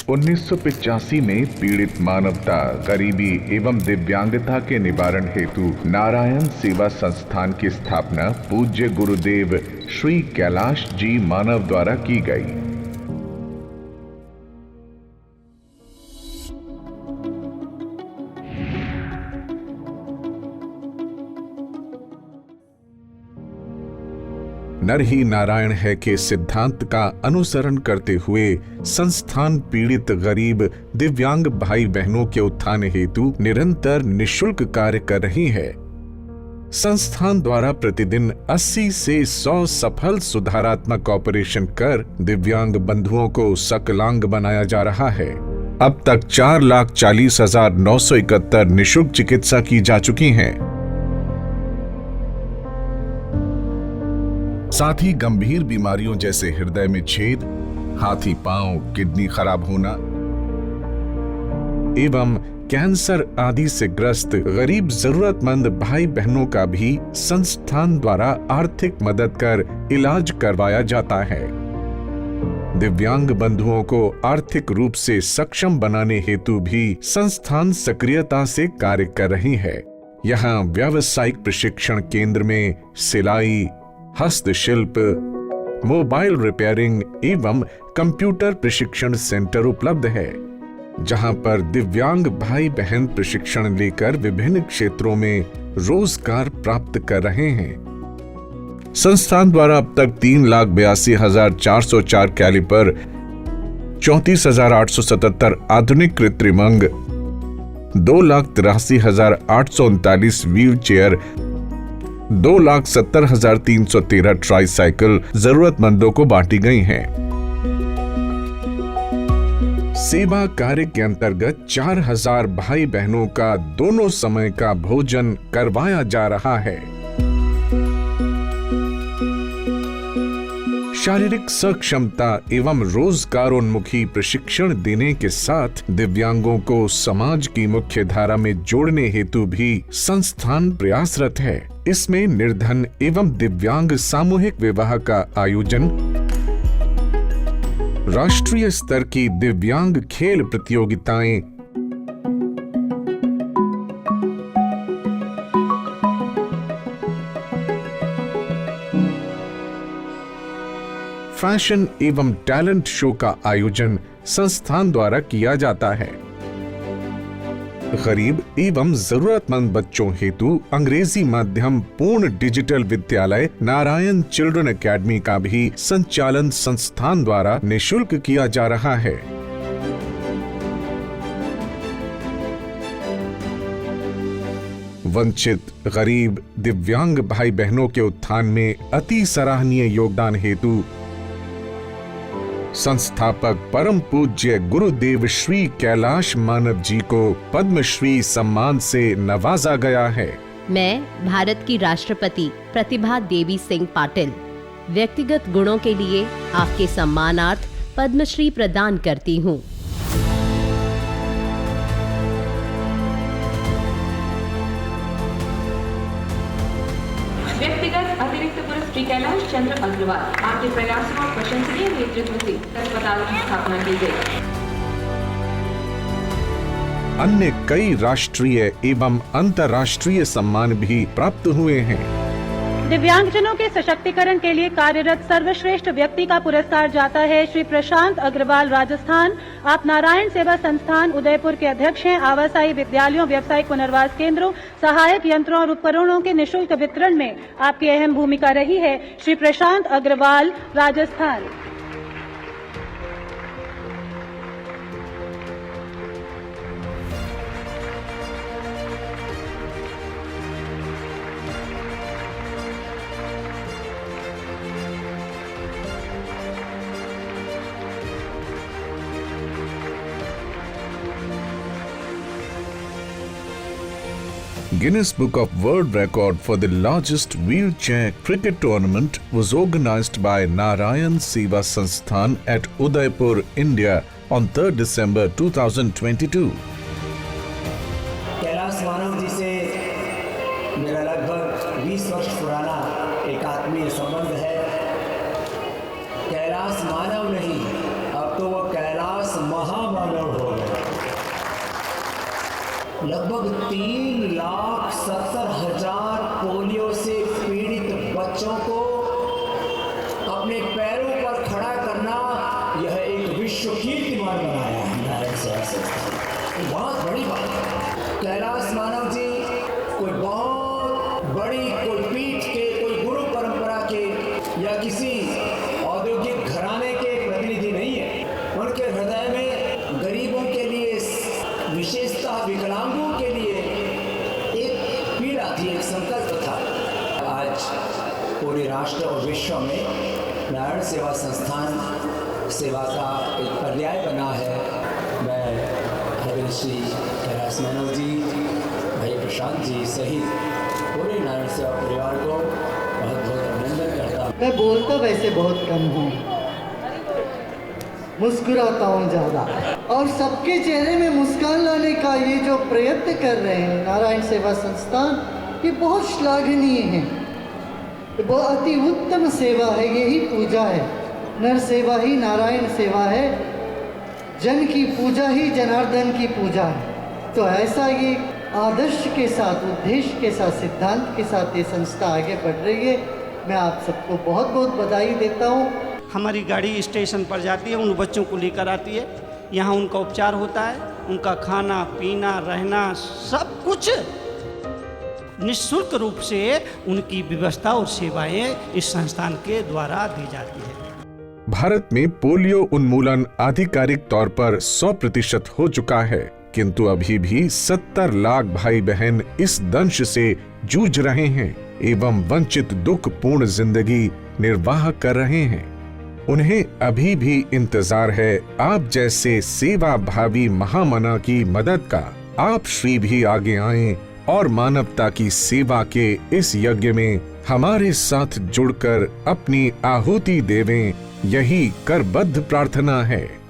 1985 में पीड़ित मानवता, गरीबी एवं दिव्यांगता के निवारण हेतु नारायण सेवा संस्थान की स्थापना पूज्य गुरुदेव श्री कैलाश जी मानव द्वारा की गई। नर ही नारायण है के सिद्धांत का अनुसरण करते हुए संस्थान पीड़ित, गरीब, दिव्यांग भाई बहनों के उत्थान हेतु निरंतर निःशुल्क कार्य कर रही है। संस्थान द्वारा प्रतिदिन 80 से 100 सफल सुधारात्मक ऑपरेशन कर दिव्यांग बंधुओं को सकलांग बनाया जा रहा है। अब तक 4,40,971 निःशुल्क चिकित्सा की जा चुकी है। साथ ही गंभीर बीमारियों जैसे हृदय में छेद, हाथी पांव, किडनी खराब होना एवं कैंसर आदि से ग्रस्त गरीब जरूरतमंद भाई बहनों का भी संस्थान द्वारा आर्थिक मदद कर इलाज करवाया जाता है। दिव्यांग बंधुओं को आर्थिक रूप से सक्षम बनाने हेतु भी संस्थान सक्रियता से कार्य कर रही है। यहाँ व्यावसायिक प्रशिक्षण केंद्र में सिलाई, हस्तशिल्प, मोबाइल रिपेयरिंग एवं कंप्यूटर प्रशिक्षण सेंटर उपलब्ध है, जहां पर दिव्यांग भाई बहन प्रशिक्षण लेकर विभिन्न क्षेत्रों में रोजगार प्राप्त कर रहे हैं। संस्थान द्वारा अब तक 3,82,404 कैलिपर, 34,877 आधुनिक कृत्रिम अंग, 2,83,839 व्हील चेयर, 2,70,313 ट्राईसाइकिल जरूरतमंदों को बांटी गई हैं। सेवा कार्य के अंतर्गत 4,000 भाई बहनों का दोनों समय का भोजन करवाया जा रहा है। शारीरिक सक्षमता एवं रोजगारोन्मुखी प्रशिक्षण देने के साथ दिव्यांगों को समाज की मुख्य धारा में जोड़ने हेतु भी संस्थान प्रयासरत है। इसमें निर्धन एवं दिव्यांग सामूहिक विवाह का आयोजन, राष्ट्रीय स्तर की दिव्यांग खेल प्रतियोगिताएं, फैशन एवं टैलेंट शो का आयोजन संस्थान द्वारा किया जाता है। गरीब एवं जरूरतमंद बच्चों हेतु अंग्रेजी माध्यम पूर्ण डिजिटल विद्यालय नारायण चिल्ड्रन एकेडमी का भी संचालन संस्थान द्वारा निःशुल्क किया जा रहा है। वंचित, गरीब, दिव्यांग भाई बहनों के उत्थान में अति सराहनीय योगदान हेतु संस्थापक परम पूज्य गुरुदेव श्री कैलाश मानव जी को पद्मश्री सम्मान से नवाजा गया है। मैं भारत की राष्ट्रपति प्रतिभा देवी सिंह पाटिल व्यक्तिगत गुणों के लिए आपके सम्मानार्थ पद्मश्री प्रदान करती हूँ। व्यक्तिगत अतिरिक्त पुरस्कार श्री कैलाश चंद्र अग्रवाल, आपके प्रयासों और प्रशंसनीय नेतृत्व से अस्पताल की स्थापना की गई। अन्य कई राष्ट्रीय एवं अंतर्राष्ट्रीय सम्मान भी प्राप्त हुए हैं। दिव्यांगजनों के सशक्तिकरण के लिए कार्यरत सर्वश्रेष्ठ व्यक्ति का पुरस्कार जाता है श्री प्रशांत अग्रवाल, राजस्थान। आप नारायण सेवा संस्थान उदयपुर के अध्यक्ष हैं। आवासीय विद्यालयों, व्यावसायिक पुनर्वास केंद्रों, सहायक यंत्रों और उपकरणों के निःशुल्क वितरण में आपकी अहम भूमिका रही है। श्री प्रशांत Agarwal, Rajasthan. Guinness Book of World Record for the largest wheelchair cricket tournament was organized by Narayan Seva Sansthan at Udaipur, India on 3rd December 2022. Kailash मानव जी से मेरा लगभग 20 वर्ष पुराना एक आत्मीय संबंध है। कैलाश मानव नहीं, अब तो वो कैलाश महामानव हो गए। लगभग 3,70,000 पोलियो से पीड़ित बच्चों को अपने पैरों पर खड़ा करना यह एक विश्व कीर्तिमान बनाया है नारायण सेवा संस्थान। बहुत बड़ी बात है। कैलाश मानव जी कोई बहुत बड़ी कोई पीठ के, कोई गुरु परंपरा के या किसी औद्योगिक घराने के प्रतिनिधि नहीं है। उनके हृदय में गरीबों के लिए, विशेषतः विकलांगों के लिए एक पीड़ा थी, एक संकल्प था। आज पूरे राष्ट्र और विश्व में नारायण सेवा संस्थान सेवा का एक पर्याय बना है। मैं हरिवंश श्री कैलाश मानव जी, भाई प्रशांत जी सहित पूरे नारायण सेवा परिवार को बहुत बहुत अभिनंदन करता हूँ। मैं बोलता वैसे बहुत कम हूँ, मुस्कुराता हूँ ज़्यादा, और सबके चेहरे में मुस्कान लाने का ये जो प्रयत्न कर रहे हैं नारायण सेवा संस्थान, ये बहुत श्लाघनीय है। वो अति उत्तम सेवा है, यही पूजा है। नर सेवा ही नारायण सेवा है, जन की पूजा ही जनार्दन की पूजा है। तो ऐसा ये आदर्श के साथ, उद्देश्य के साथ, सिद्धांत के साथ ये संस्था आगे बढ़ रही है। मैं आप सबको बहुत बहुत बधाई देता हूँ। हमारी गाड़ी स्टेशन पर जाती है, उन बच्चों को लेकर आती है, यहाँ उनका उपचार होता है, उनका खाना पीना रहना सब कुछ निःशुल्क रूप से उनकी व्यवस्था और सेवाएं इस संस्थान के द्वारा दी जाती है। भारत में पोलियो उन्मूलन आधिकारिक तौर पर 100% हो चुका है, किंतु अभी भी 70 लाख भाई बहन इस दंश से जूझ रहे हैं एवं वंचित दुखपूर्ण जिंदगी निर्वाह कर रहे हैं। उन्हें अभी भी इंतजार है आप जैसे सेवा भावी महामना की मदद का। आप श्री भी आगे आएं और मानवता की सेवा के इस यज्ञ में हमारे साथ जुड़कर अपनी आहुति देवें, यही करबद्ध प्रार्थना है।